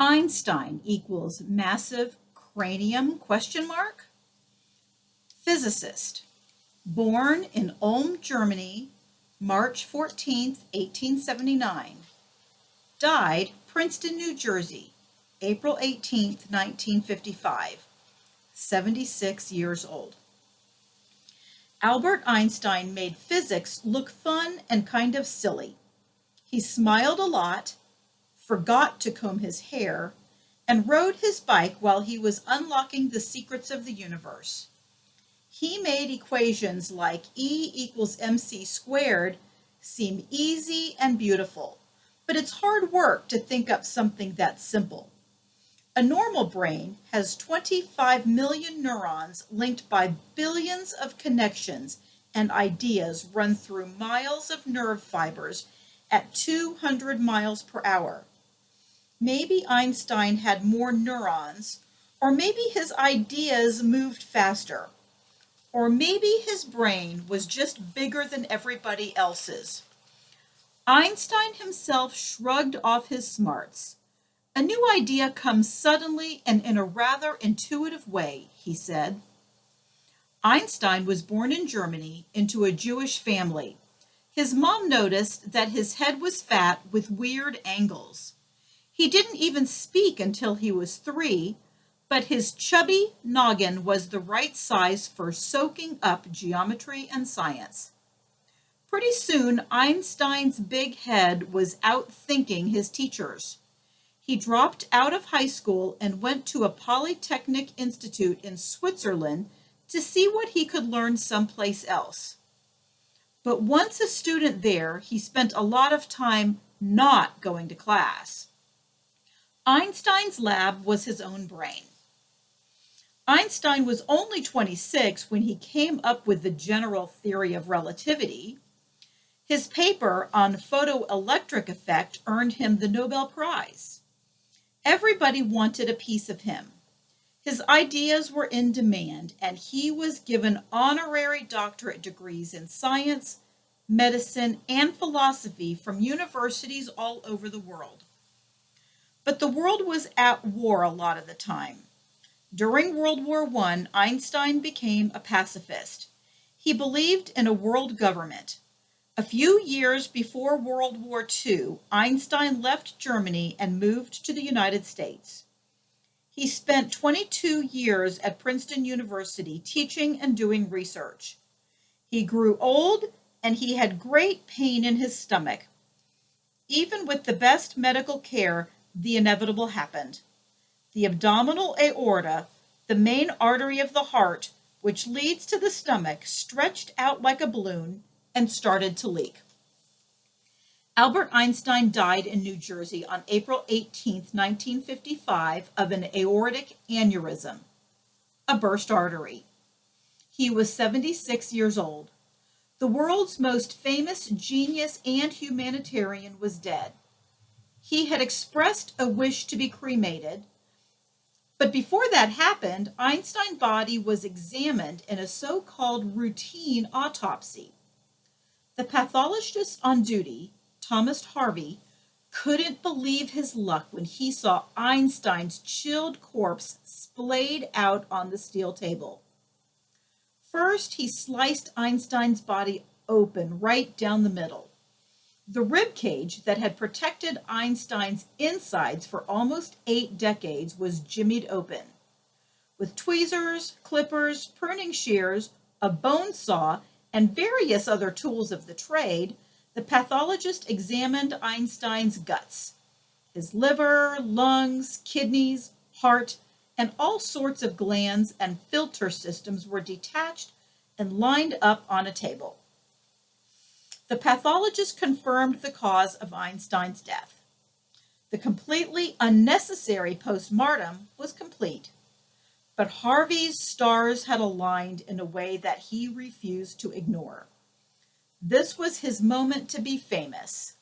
Einstein equals massive cranium question mark? Physicist, born in Ulm, Germany, March 14th, 1879. Died Princeton, New Jersey, April 18th, 1955. 76 years old. Albert Einstein made physics look fun and kind of silly. He smiled a lot, forgot to comb his hair, and rode his bike while he was unlocking the secrets of the universe. He made equations like E equals mc squared seem easy and beautiful, but it's hard work to think up something that simple. A normal brain has 25 million neurons linked by billions of connections, and ideas run through miles of nerve fibers at 200 miles per hour. Maybe Einstein had more neurons, or maybe his ideas moved faster, or maybe his brain was just bigger than everybody else's. Einstein himself shrugged off his smarts. A new idea comes suddenly and in a rather intuitive way, he said. Einstein was born in Germany into a Jewish family. His mom noticed that his head was fat with weird angles. He didn't even speak until he was 3, but his chubby noggin was the right size for soaking up geometry and science. Pretty soon, Einstein's big head was outthinking his teachers. He dropped out of high school and went to a polytechnic institute in Switzerland to see what he could learn someplace else. But once a student there, he spent a lot of time not going to class. Einstein's lab was his own brain. Einstein was only 26 when he came up with the general theory of relativity. His paper on photoelectric effect earned him the Nobel Prize. Everybody wanted a piece of him. His ideas were in demand, and he was given honorary doctorate degrees in science, medicine, and philosophy from universities all over the world. But the world was at war a lot of the time. During World War I, Einstein became a pacifist. He believed in a world government. A few years before World War II, Einstein left Germany and moved to the United States. He spent 22 years at Princeton University teaching and doing research. He grew old and he had great pain in his stomach. Even with the best medical care, the inevitable happened. The abdominal aorta, the main artery of the heart, which leads to the stomach, stretched out like a balloon and started to leak. Albert Einstein died in New Jersey on April 18th, 1955, of an aortic aneurysm, a burst artery. He was 76 years old. The world's most famous genius and humanitarian was dead. He had expressed a wish to be cremated, but before that happened, Einstein's body was examined in a so-called routine autopsy. The pathologist on duty, Thomas Harvey, couldn't believe his luck when he saw Einstein's chilled corpse splayed out on the steel table. First, he sliced Einstein's body open right down the middle. The rib cage that had protected Einstein's insides for almost 8 decades was jimmied open. With tweezers, clippers, pruning shears, a bone saw, and various other tools of the trade, the pathologist examined Einstein's guts. His liver, lungs, kidneys, heart, and all sorts of glands and filter systems were detached and lined up on a table. The pathologist confirmed the cause of Einstein's death. The completely unnecessary postmortem was complete, but Harvey's stars had aligned in a way that he refused to ignore. This was his moment to be famous.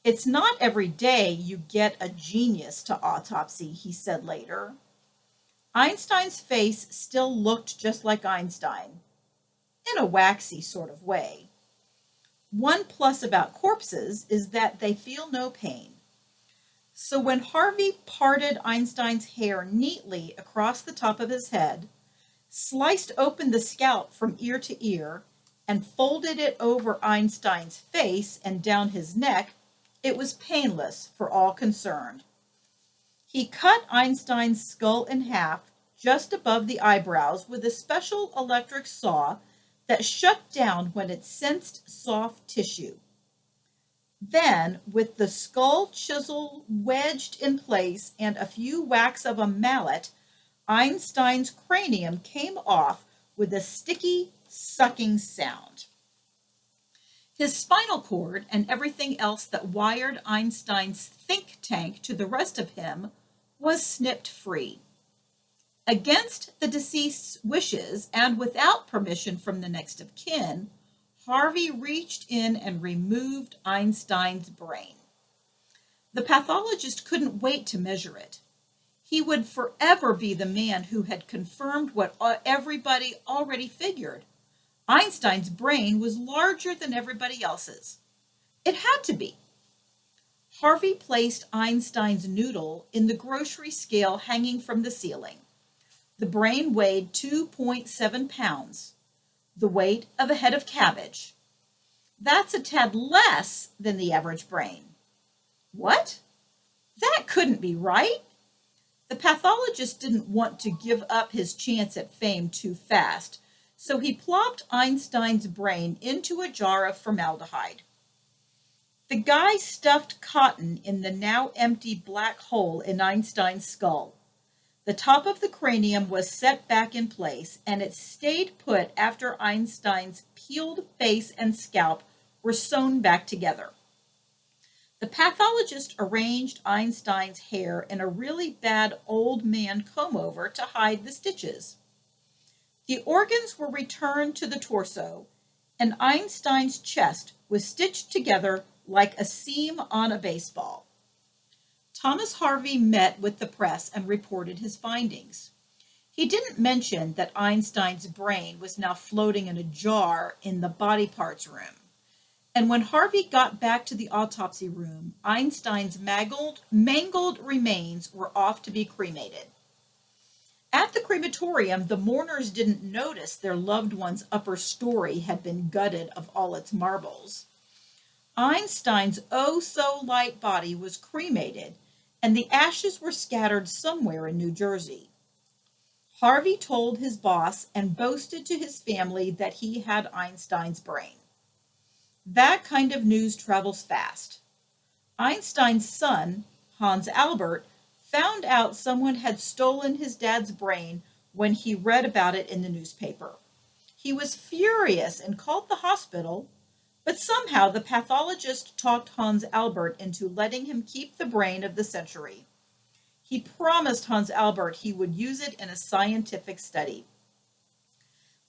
"It's not every day you get a genius to autopsy," he said later. Einstein's face still looked just like Einstein, in a waxy sort of way. One plus about corpses is that they feel no pain. So when Harvey parted Einstein's hair neatly across the top of his head, sliced open the scalp from ear to ear, and folded it over Einstein's face and down his neck, it was painless for all concerned. He cut Einstein's skull in half just above the eyebrows with a special electric saw that shut down when it sensed soft tissue. Then, with the skull chisel wedged in place and a few whacks of a mallet, Einstein's cranium came off with a sticky, sucking sound. His spinal cord and everything else that wired Einstein's think tank to the rest of him was snipped free. Against the deceased's wishes and without permission from the next of kin, Harvey reached in and removed Einstein's brain. The pathologist couldn't wait to measure it. He would forever be the man who had confirmed what everybody already figured. Einstein's brain was larger than everybody else's. It had to be. Harvey placed Einstein's noodle in the grocery scale hanging from the ceiling. The brain weighed 2.7 pounds, the weight of a head of cabbage. That's a tad less than the average brain. What? That couldn't be right. The pathologist didn't want to give up his chance at fame too fast, so he plopped Einstein's brain into a jar of formaldehyde. The guy stuffed cotton in the now empty black hole in Einstein's skull. The top of the cranium was set back in place, and it stayed put after Einstein's peeled face and scalp were sewn back together. The pathologist arranged Einstein's hair in a really bad old man comb-over to hide the stitches. The organs were returned to the torso, and Einstein's chest was stitched together like a seam on a baseball. Thomas Harvey met with the press and reported his findings. He didn't mention that Einstein's brain was now floating in a jar in the body parts room. And when Harvey got back to the autopsy room, Einstein's mangled remains were off to be cremated. At the crematorium, the mourners didn't notice their loved one's upper story had been gutted of all its marbles. Einstein's oh-so-light body was cremated, and the ashes were scattered somewhere in New Jersey. Harvey told his boss and boasted to his family that he had Einstein's brain. That kind of news travels fast. Einstein's son, Hans Albert, found out someone had stolen his dad's brain when he read about it in the newspaper. He was furious and called the hospital, but somehow the pathologist talked Hans Albert into letting him keep the brain of the century. He promised Hans Albert he would use it in a scientific study.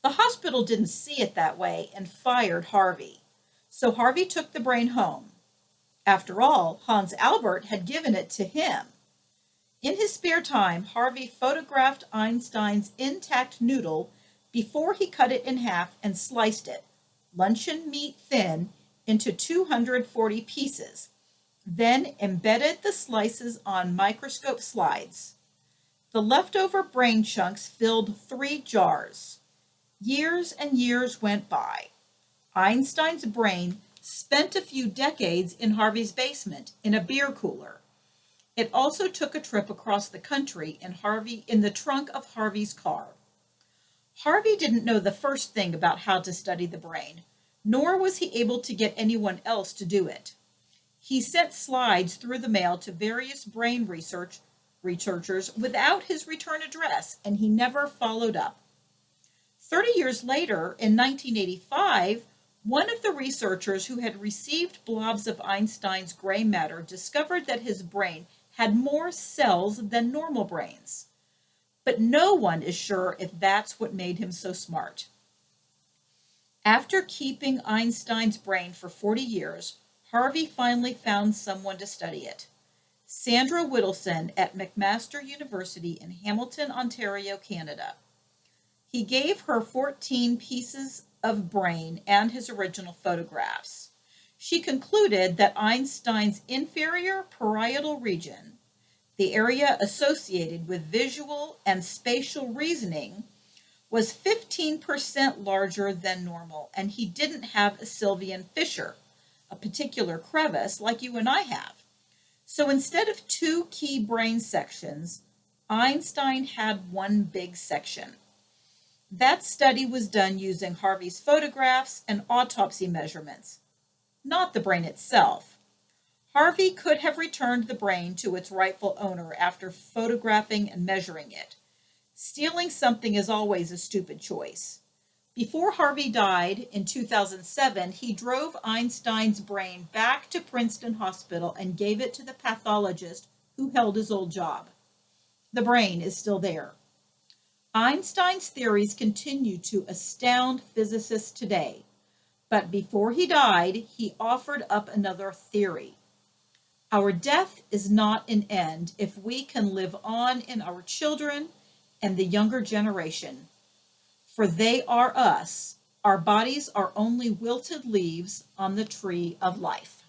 The hospital didn't see it that way and fired Harvey. So Harvey took the brain home. After all, Hans Albert had given it to him. In his spare time, Harvey photographed Einstein's intact noodle before he cut it in half and sliced it, luncheon meat thin, into 240 pieces, then embedded the slices on microscope slides. The leftover brain chunks filled 3 jars. Years and years went by. Einstein's brain spent a few decades in Harvey's basement in a beer cooler. It also took a trip across the country in the trunk of Harvey's car. Harvey didn't know the first thing about how to study the brain, nor was he able to get anyone else to do it. He sent slides through the mail to various brain researchers without his return address, and he never followed up. 30 years later, in 1985, one of the researchers who had received blobs of Einstein's gray matter discovered that his brain had more cells than normal brains. But no one is sure if that's what made him so smart. After keeping Einstein's brain for 40 years, Harvey finally found someone to study it. Sandra Whittleson at McMaster University in Hamilton, Ontario, Canada. He gave her 14 pieces of brain and his original photographs. She concluded that Einstein's inferior parietal region, the area associated with visual and spatial reasoning, was 15% larger than normal, and he didn't have a Sylvian fissure, a particular crevice like you and I have. So instead of two key brain sections, Einstein had one big section. That study was done using Harvey's photographs and autopsy measurements, not the brain itself. Harvey could have returned the brain to its rightful owner after photographing and measuring it. Stealing something is always a stupid choice. Before Harvey died in 2007, he drove Einstein's brain back to Princeton Hospital and gave it to the pathologist who held his old job. The brain is still there. Einstein's theories continue to astound physicists today, but before he died, he offered up another theory. Our death is not an end if we can live on in our children and the younger generation. For they are us. Our bodies are only wilted leaves on the tree of life.